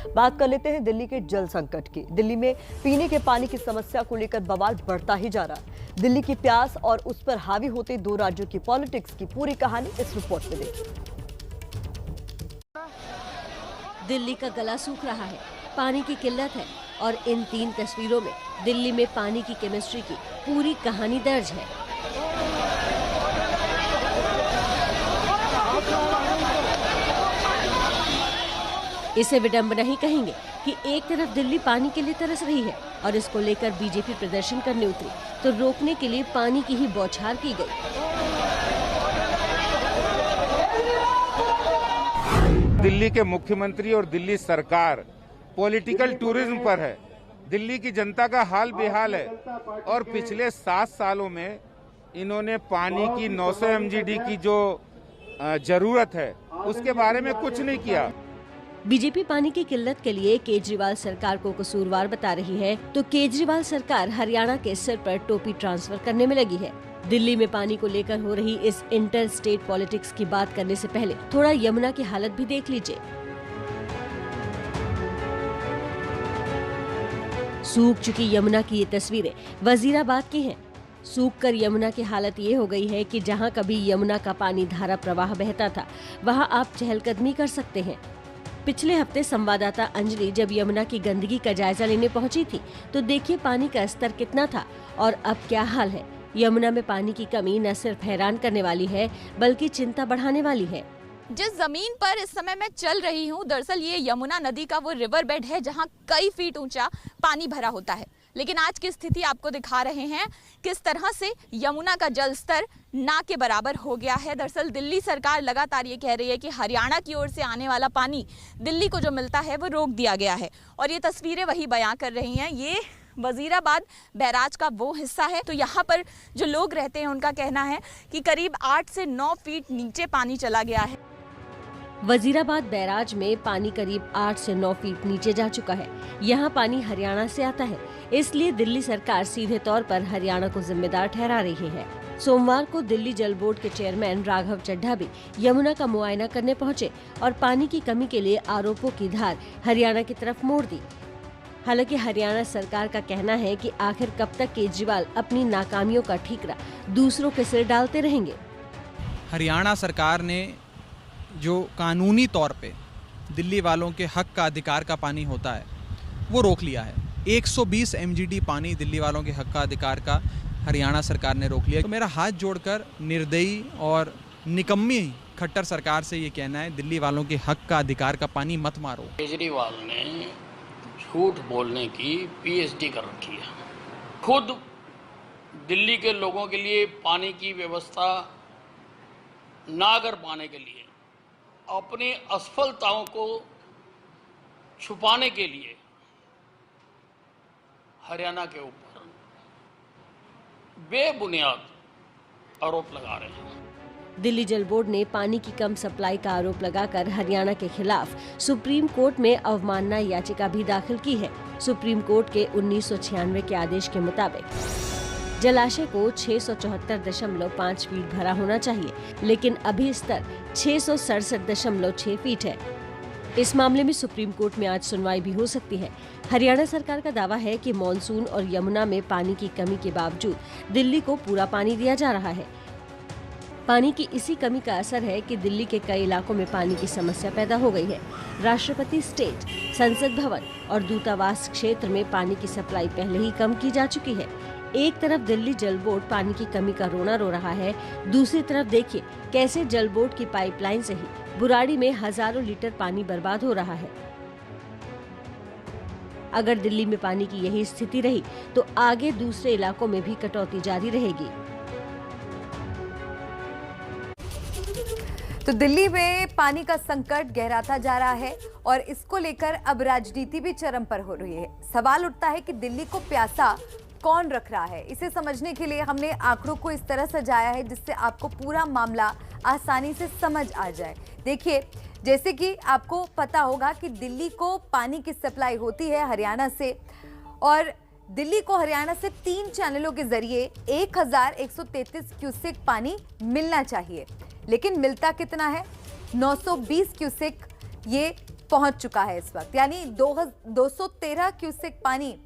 बात कर लेते हैं दिल्ली के जल संकट की। दिल्ली में पीने के पानी की समस्या को लेकर बवाल बढ़ता ही जा रहा है। दिल्ली की प्यास और उस पर हावी होते दो राज्यों की पॉलिटिक्स की पूरी कहानी इस रिपोर्ट में देखिए। दिल्ली का गला सूख रहा है, पानी की किल्लत है और इन 3 तस्वीरों में दिल्ली में पानी की केमिस्ट्री की पूरी कहानी दर्ज है। इसे विडंबना ही कहेंगे कि एक तरफ दिल्ली पानी के लिए तरस रही है और इसको लेकर बीजेपी प्रदर्शन करने उतरी तो रोकने के लिए पानी की ही बौछार की गई। दिल्ली के मुख्यमंत्री और दिल्ली सरकार पॉलिटिकल टूरिज्म पर है। दिल्ली की जनता का हाल बेहाल है और पिछले 7 सालों में इन्होंने पानी की 900 MGD की जो जरूरत है उसके बारे में कुछ नहीं किया। बीजेपी पानी की किल्लत के लिए केजरीवाल सरकार को कसूरवार बता रही है तो केजरीवाल सरकार हरियाणा के सिर पर टोपी ट्रांसफर करने में लगी है। दिल्ली में पानी को लेकर हो रही इस इंटर स्टेट पॉलिटिक्स की बात करने से पहले थोड़ा यमुना की हालत भी देख लीजिए। सूख चुकी यमुना की ये तस्वीरें वजीराबाद की हैं। सूख कर यमुना की हालत ये हो गई है कि जहां कभी यमुना का पानी धारा प्रवाह बहता था वहां आप चहलकदमी कर सकते हैं। पिछले हफ्ते संवाददाता अंजलि जब यमुना की गंदगी का जायजा लेने पहुंची थी तो देखिए पानी का स्तर कितना था और अब क्या हाल है। यमुना में पानी की कमी न सिर्फ हैरान करने वाली है बल्कि चिंता बढ़ाने वाली है। जिस जमीन पर इस समय मैं चल रही हूँ, दरअसल ये यमुना नदी का वो रिवर बेड है जहाँ कई फीट ऊंचा पानी भरा होता है। लेकिन आज की स्थिति आपको दिखा रहे हैं किस तरह से यमुना का जल स्तर ना के बराबर हो गया है। दरअसल दिल्ली सरकार लगातार ये कह रही है कि हरियाणा की ओर से आने वाला पानी दिल्ली को जो मिलता है वो रोक दिया गया है और ये तस्वीरें वही बयां कर रही हैं। ये वजीराबाद बैराज का वो हिस्सा है। तो यहाँ पर जो लोग रहते हैं उनका कहना है कि करीब 8 से 9 फीट नीचे पानी चला गया है। वजीराबाद बैराज में पानी करीब 8 से 9 फीट नीचे जा चुका है। यहाँ पानी हरियाणा से आता है, इसलिए दिल्ली सरकार सीधे तौर पर हरियाणा को जिम्मेदार ठहरा रही है। सोमवार को दिल्ली जल बोर्ड के चेयरमैन राघव चड्ढा भी यमुना का मुआयना करने पहुँचे और पानी की कमी के लिए आरोपों की धार हरियाणा की तरफ मोड़ दी। हालांकि हरियाणा सरकार का कहना है कि आखिर कब तक केजरीवाल अपनी नाकामियों का ठीकरा दूसरों के सिर डालते रहेंगे। हरियाणा सरकार ने जो कानूनी तौर पे दिल्ली वालों के हक का अधिकार का पानी होता है वो रोक लिया है। 120 MGD पानी दिल्ली वालों के हक का अधिकार का हरियाणा सरकार ने रोक लिया। तो मेरा हाथ जोड़कर निर्दयी और निकम्मी खट्टर सरकार से ये कहना है, दिल्ली वालों के हक का अधिकार का पानी मत मारो। केजरीवाल ने झूठ बोलने की PhD कर रखी है। खुद दिल्ली के लोगों के लिए पानी की व्यवस्था ना कर पाने के लिए, अपनी असफलताओं को छुपाने के लिए हरियाणा के ऊपर बेबुनियाद आरोप लगा रहे हैं। दिल्ली जल बोर्ड ने पानी की कम सप्लाई का आरोप लगाकर हरियाणा के खिलाफ सुप्रीम कोर्ट में अवमानना याचिका भी दाखिल की है। सुप्रीम कोर्ट के 1996 के आदेश के मुताबिक जलाशय को 674.5 फीट भरा होना चाहिए, लेकिन अभी स्तर 667.6 फीट है। इस मामले में सुप्रीम कोर्ट में आज सुनवाई भी हो सकती है। हरियाणा सरकार का दावा है कि मॉनसून और यमुना में पानी की कमी के बावजूद दिल्ली को पूरा पानी दिया जा रहा है। पानी की इसी कमी का असर है कि दिल्ली के कई इलाकों में पानी की समस्या पैदा हो गई है। राष्ट्रपति स्टेट, संसद भवन और दूतावास क्षेत्र में पानी की सप्लाई पहले ही कम की जा चुकी है। एक तरफ दिल्ली जल बोर्ड पानी की कमी का रोना रो रहा है, दूसरी तरफ देखिए कैसे जल बोर्ड की पाइपलाइन से ही बुराड़ी में हजारों लीटर पानी बर्बाद हो रहा है। अगर दिल्ली में पानी की यही स्थिति रही तो आगे दूसरे इलाकों में भी कटौती जारी रहेगी। तो दिल्ली में पानी का संकट गहराता जा रहा है और इसको लेकर अब राजनीति भी चरम पर हो रही है। सवाल उठता है कि दिल्ली को प्यासा कौन रख रहा है। इसे समझने के लिए हमने आंकड़ों को इस तरह सजाया है जिससे आपको पूरा मामला आसानी से समझ आ जाए। देखिए, जैसे कि आपको पता होगा कि दिल्ली को पानी की सप्लाई होती है हरियाणा से और दिल्ली को हरियाणा से 3 चैनलों के जरिए 1133 क्यूसेक पानी मिलना चाहिए, लेकिन मिलता कितना है? 920 क्यूसेक ये पहुंच चुका है इस वक्त, यानी 213 क्यूसेक पानी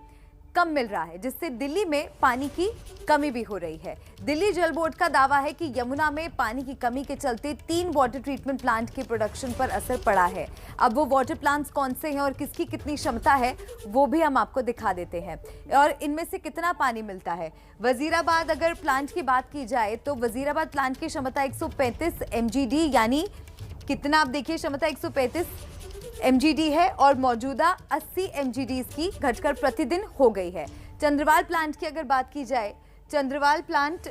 कम मिल रहा है, जिससे दिल्ली में पानी की कमी भी हो रही है। दिल्ली जल बोर्ड का दावा है कि यमुना में पानी की कमी के चलते 3 वाटर ट्रीटमेंट प्लांट की प्रोडक्शन पर असर पड़ा है। अब वो वाटर प्लांट्स कौन से हैं और किसकी कितनी क्षमता है वो भी हम आपको दिखा देते हैं, और इनमें से कितना पानी मिलता है। वजीराबाद अगर प्लांट की बात की जाए तो वजीराबाद प्लांट की क्षमता 135 MGD, यानी कितना आप देखिए, क्षमता 135 MGD है और मौजूदा 80 MGD की घटकर प्रतिदिन हो गई है। चंद्रवाल प्लांट की अगर बात की जाए, चंद्रवाल प्लांट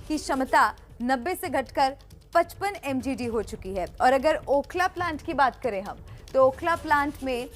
की क्षमता 90 से घटकर 55 MGD हो चुकी है। और अगर ओखला प्लांट की बात करें हम, तो ओखला प्लांट में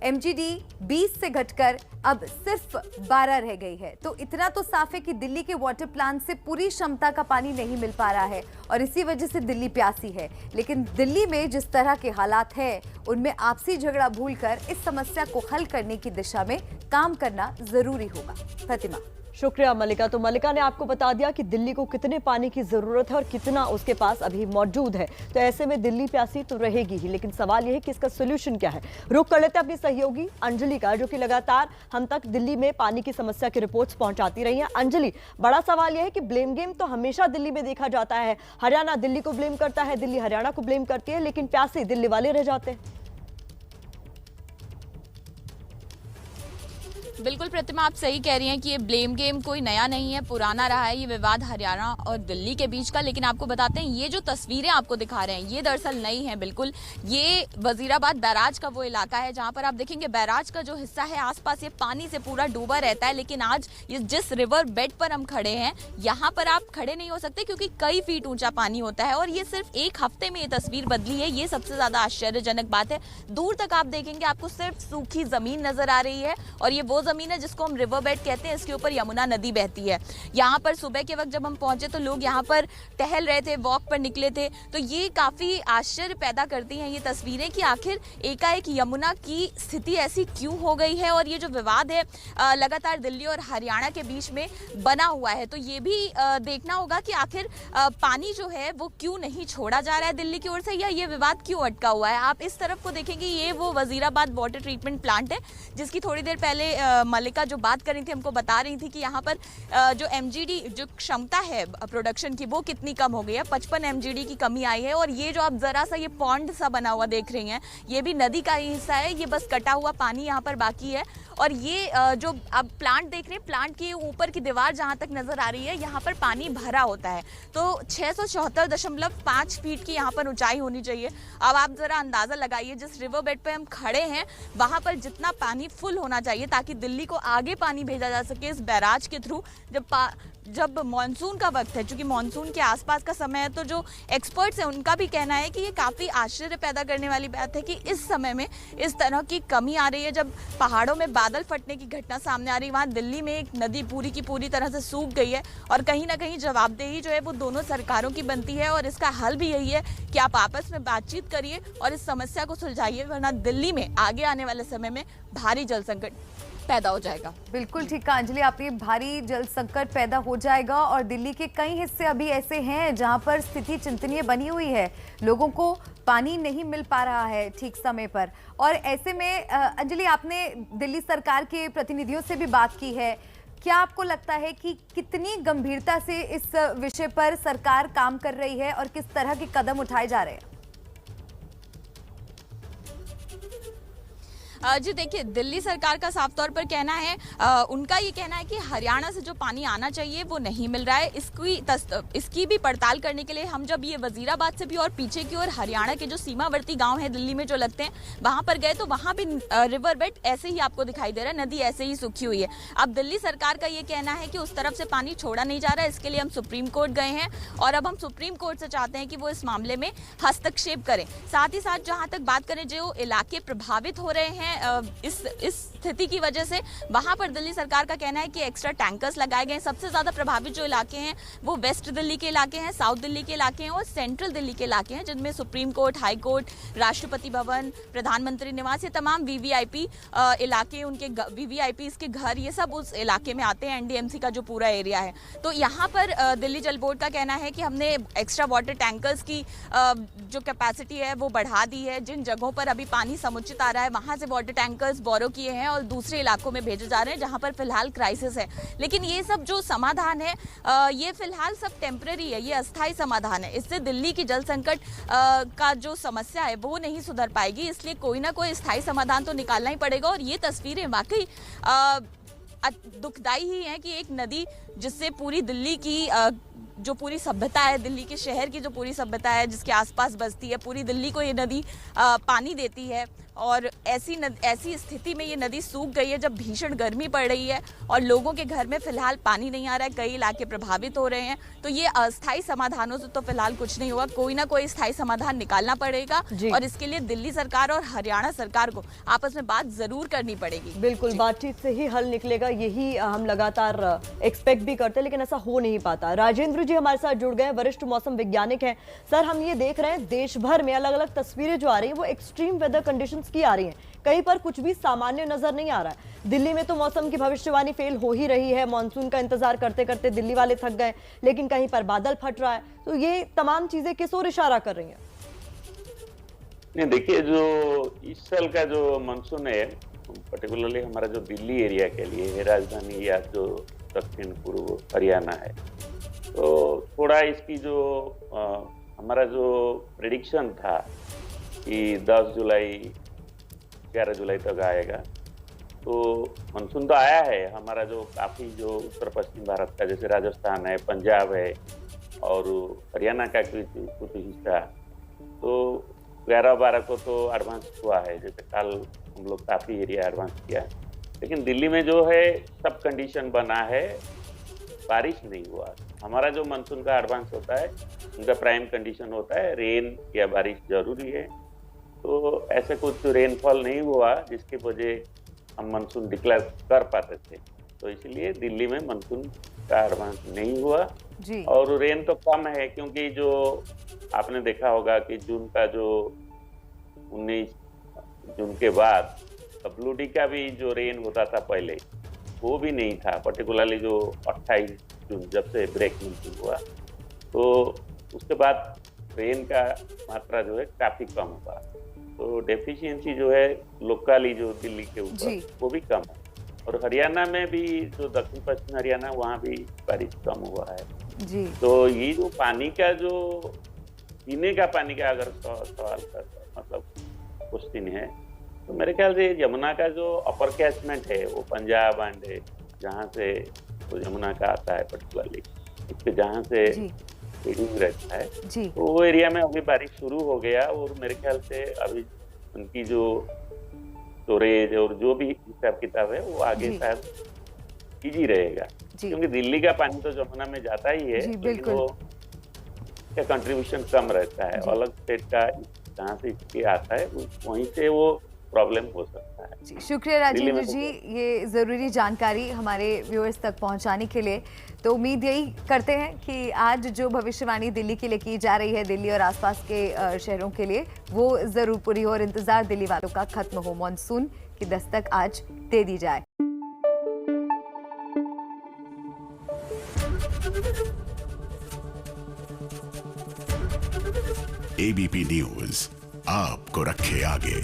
MGD 20 से घटकर अब सिर्फ 12 रह गई है। तो इतना तो साफ है कि दिल्ली के वाटर प्लांट से पूरी क्षमता का पानी नहीं मिल पा रहा है और इसी वजह से दिल्ली प्यासी है। लेकिन दिल्ली में जिस तरह के हालात हैं, उनमें आपसी झगड़ा भूलकर इस समस्या को हल करने की दिशा में काम करना जरूरी होगा। प्रतिमा। शुक्रिया मल्लिका। तो मल्लिका ने आपको बता दिया कि दिल्ली को कितने पानी की जरूरत है और कितना उसके पास अभी मौजूद है। तो ऐसे में दिल्ली प्यासी तो रहेगी ही, लेकिन सवाल यह है कि इसका सोल्यूशन क्या है। रुक कर लेते हैं अपनी सहयोगी अंजलि का, जो कि लगातार हम तक दिल्ली में पानी की समस्या की रिपोर्ट्स पहुंचाती रही हैं। अंजलि, बड़ा सवाल यह है कि ब्लेम गेम तो हमेशा दिल्ली में देखा जाता है। हरियाणा दिल्ली को ब्लेम करता है, दिल्ली हरियाणा को ब्लेम करती है, लेकिन प्यासे दिल्ली वाले रह जाते हैं। बिल्कुल प्रतिमा, आप सही कह रही हैं कि ये ब्लेम गेम कोई नया नहीं है, पुराना रहा है ये विवाद हरियाणा और दिल्ली के बीच का। लेकिन आपको बताते हैं, ये जो तस्वीरें आपको दिखा रहे हैं ये दरअसल नई हैं बिल्कुल। ये वजीराबाद बैराज का वो इलाका है जहां पर आप देखेंगे बैराज का जो हिस्सा है आसपास ये पानी से पूरा डूबा रहता है। लेकिन आज ये जिस रिवर बेड पर हम खड़े हैं, यहाँ पर आप खड़े नहीं हो सकते क्योंकि कई फीट ऊंचा पानी होता है। और ये सिर्फ एक हफ्ते में ये तस्वीर बदली है, ये सबसे ज्यादा आश्चर्यजनक बात है। दूर तक आप देखेंगे आपको सिर्फ सूखी जमीन नजर आ रही है और ये वो जमीन है जिसको हम रिवर बेड कहते हैं। इसके ऊपर यमुना नदी बहती है। यहाँ पर सुबह के वक्त जब हम पहुंचे तो लोग यहाँ पर टहल रहे थे, वॉक पर निकले थे। तो ये काफी आश्चर्य पैदा करती हैं ये तस्वीरें कि आखिर एकाएक यमुना की स्थिति ऐसी क्यों हो गई है। और ये जो विवाद है लगातार दिल्ली और हरियाणा के बीच में बना हुआ है, तो ये भी देखना होगा कि आखिर पानी जो है वो क्यों नहीं छोड़ा जा रहा है दिल्ली की ओर से, या ये विवाद क्यों अटका हुआ है। आप इस तरफ को देखेंगे, ये वो वजीराबाद वाटर ट्रीटमेंट प्लांट है जिसकी थोड़ी देर पहले मल्लिका जो बात कर रही थी हमको बता रही थी कि यहाँ पर जो MGD जो क्षमता है प्रोडक्शन की वो कितनी कम हो गई है। 55 MGD की कमी आई है। और ये जो आप जरा सा ये पॉन्ड सा बना हुआ देख रही हैं, ये भी नदी का ही हिस्सा है। ये बस कटा हुआ पानी यहाँ पर बाकी है। और ये जो आप प्लांट देख रहे हैं, प्लांट की ऊपर की दीवार जहाँ तक नजर आ रही है, यहाँ पर पानी भरा होता है। तो 674.5 फीट की यहाँ पर ऊंचाई होनी चाहिए। अब आप जरा अंदाजा लगाइए, जिस रिवर बेड पे हम खड़े हैं वहां पर जितना पानी फुल होना चाहिए ताकि दिल्ली को आगे पानी भेजा जा सके इस बैराज के थ्रू। जब मॉनसून का वक्त है, क्योंकि मॉनसून के आसपास का समय है, तो जो एक्सपर्ट्स हैं उनका भी कहना है कि ये काफ़ी आश्चर्य पैदा करने वाली बात है कि इस समय में इस तरह की कमी आ रही है। जब पहाड़ों में बादल फटने की घटना सामने आ रही है, वहाँ दिल्ली में एक नदी पूरी की पूरी तरह से सूख गई है। और कहीं ना कहीं जवाबदेही जो है वो दोनों सरकारों की बनती है और इसका हल भी यही है कि आप आपस में बातचीत करिए और इस समस्या को सुलझाइए, वरना दिल्ली में आगे आने वाले समय में भारी जल संकट पैदा हो जाएगा। बिल्कुल ठीक कहा अंजलि आपने, भारी जल संकट पैदा हो जाएगा। और दिल्ली के कई हिस्से अभी ऐसे हैं जहां पर स्थिति चिंतनीय बनी हुई है, लोगों को पानी नहीं मिल पा रहा है ठीक समय पर। और ऐसे में अंजलि, आपने दिल्ली सरकार के प्रतिनिधियों से भी बात की है, क्या आपको लगता है कि कितनी गंभीरता से इस विषय पर सरकार काम कर रही है और किस तरह के कदम उठाए जा रहे हैं? जी देखिए, दिल्ली सरकार का साफ तौर पर कहना है, उनका ये कहना है कि हरियाणा से जो पानी आना चाहिए वो नहीं मिल रहा है। इसकी भी पड़ताल करने के लिए हम जब ये वजीराबाद से भी और पीछे की ओर हरियाणा के जो सीमावर्ती गांव हैं दिल्ली में जो लगते हैं वहां पर गए, तो वहां भी रिवर बेड ऐसे ही आपको दिखाई दे रहा है, नदी ऐसे ही सूखी हुई है। अब दिल्ली सरकार का ये कहना है कि उस तरफ से पानी छोड़ा नहीं जा रहा है। इसके लिए हम सुप्रीम कोर्ट गए हैं और अब हम सुप्रीम कोर्ट से चाहते हैं कि वो इस मामले में हस्तक्षेप करें। साथ ही साथ जहाँ तक बात करें, जो इलाके प्रभावित हो रहे हैं हैं इस स्थिति की वजह से। वहां पर दिल्ली सरकार का कहना है कि एक्स्ट्रा टैंकर्स लगाए गए हैं। सबसे ज़्यादा प्रभावित जो इलाके हैं वो वेस्ट दिल्ली के इलाके हैं, साउथ दिल्ली के इलाके हैं और सेंट्रल दिल्ली के इलाके हैं, जिनमें supreme court, high court, Rashtrapati Bhavan, प्रधानमंत्री निवास, ये तमाम वीवीआईपी इलाके, उनके वीवीआईपी के घर, ये सब उस इलाके में आते हैं। एनडीएमसी का जो पूरा एरिया है, तो यहाँ पर दिल्ली जल बोर्ड का कहना है कि हमने एक्स्ट्रा वाटर टैंकर्स की जो कैपेसिटी है वो बढ़ा दी है। जिन जगहों पर अभी पानी समुचित आ रहा है वहाँ से वाटर टैंकर्स बोरो किए हैं और दूसरे इलाकों में भेजे जा रहे हैं जहाँ पर फिलहाल क्राइसिस है। लेकिन ये सब जो समाधान है ये फिलहाल सब टेम्पररी है, ये अस्थायी समाधान है। इससे दिल्ली की जल संकट का जो समस्या है वो नहीं सुधर पाएगी, इसलिए कोई ना कोई स्थायी समाधान तो निकालना ही पड़ेगा। और ये तस्वीरें वाकई दुखदाई ही है कि एक नदी जिससे पूरी दिल्ली की जो पूरी सभ्यता है, दिल्ली के शहर की जो पूरी सभ्यता है, जिसके आसपास बसती है, पूरी दिल्ली को ये नदी पानी देती है। और ऐसी स्थिति में ये नदी सूख गई है जब भीषण गर्मी पड़ रही है और लोगों के घर में फिलहाल पानी नहीं आ रहा है, कई इलाके प्रभावित हो रहे हैं। तो ये अस्थायी समाधानों से तो फिलहाल कुछ नहीं होगा, कोई ना कोई स्थायी समाधान निकालना पड़ेगा और इसके लिए दिल्ली सरकार और हरियाणा सरकार को आपस में बात जरूर करनी पड़ेगी। बिल्कुल, बातचीत से ही हल निकलेगा, यही हम लगातार एक्सपेक्ट भी करते हैं, लेकिन ऐसा हो नहीं पाता। राजेंद्र जी हमारे साथ जुड़ गए, वरिष्ठ मौसम वैज्ञानिक हैं। सर, हम ये देख रहे हैं देश भर में अलग अलग तस्वीरें जो आ रही हैं वो एक्सट्रीम वेदर कंडीशंस की आ रही हैं, कहीं पर कुछ भी सामान्य नजर नहीं आ रहा है। दिल्ली में तो मौसम की भविष्यवाणी फेल हो ही रही है, मानसून का इंतजार करते करते दिल्ली वाले थक गए, लेकिन कहीं पर बादल फट रहा है। तो ये तमाम चीजें किस ओर इशारा कर रही हैं? नहीं, देखिए, जो इस साल का जो मानसून है पर्टिकुलरली हमारा जो दिल्ली एरिया के लिए है, राजधानी या जो दक्षिण पूर्व हरियाणा है, तो थोड़ा इसकी जो हमारा जो प्रेडिक्शन था कि 10 जुलाई 11 जुलाई तक आएगा, तो मानसून तो आया है। हमारा जो काफ़ी जो उत्तर पश्चिम भारत का, जैसे राजस्थान है, पंजाब है और हरियाणा का कुछ हिस्सा, तो 11-12 को तो एडवांस हुआ है। जैसे कल हम लोग काफ़ी एरिया एडवांस किया है, लेकिन दिल्ली में जो है सब कंडीशन बना है, बारिश नहीं हुआ। हमारा जो मानसून का एडवांस होता है उनका प्राइम कंडीशन होता है रेन या बारिश जरूरी है। तो ऐसे कुछ रेनफॉल नहीं हुआ जिसकी वजह हम मानसून डिक्लेयर कर पाते थे, तो इसलिए दिल्ली में मानसून का एडवांस नहीं हुआ जी। और रेन तो कम है, क्योंकि जो आपने देखा होगा कि जून का जो 19 जून के बाद WD का भी जो रेन होता था पहले, वो भी नहीं था। पर्टिकुलरली जो 28 जून जब से ब्रेक मानसून हुआ, तो उसके बाद रेन का मात्रा जो है काफी कम हुआ। तो डेफिशिएंसी जो है लोकली जो दिल्ली के ऊपर वो भी कम है। और हरियाणा में भी जो दक्षिण पश्चिम हरियाणा, वहाँ भी बारिश कम हुआ है जी। तो ये जो पानी का, जो पीने का पानी का अगर सवाल का मतलब क्वेश्चन है, तो मेरे ख्याल से यमुना का जो अपर कैचमेंट है वो पंजाब एंड जहाँ से तो यमुना का आता है पर्टिकुलरली, उसके जहाँ से फीडिंग रहता है, तो वो एरिया में अभी बारिश शुरू हो गया। और मेरे ख्याल से अभी उनकी जो स्टोरेज और जो भी हिसाब किताब है वो आगे शायद इजी रहेगा, क्योंकि दिल्ली का पानी तो यमुना में जाता ही है, लेकिन वो का कंट्रीब्यूशन कम रहता है। अलग स्टेट का जहाँ से इसके आता है वहीं से वो प्रॉब्लम हो सकता है जी। शुक्रिया राजेंद्र जी, ये ज़रूरी जानकारी हमारे व्यूअर्स तक पहुंचाने के लिए। तो उम्मीद यही करते हैं कि आज जो भविष्यवाणी दिल्ली के लिए की जा रही है, दिल्ली और आसपास के शहरों के लिए, वो ज़रूर पूरी हो और इंतज़ार दिल्ली वालों का खत्म हो, मानसून की दस्तक आज दे दी जाए। ABP न्यूज़ आपको रखे आगे।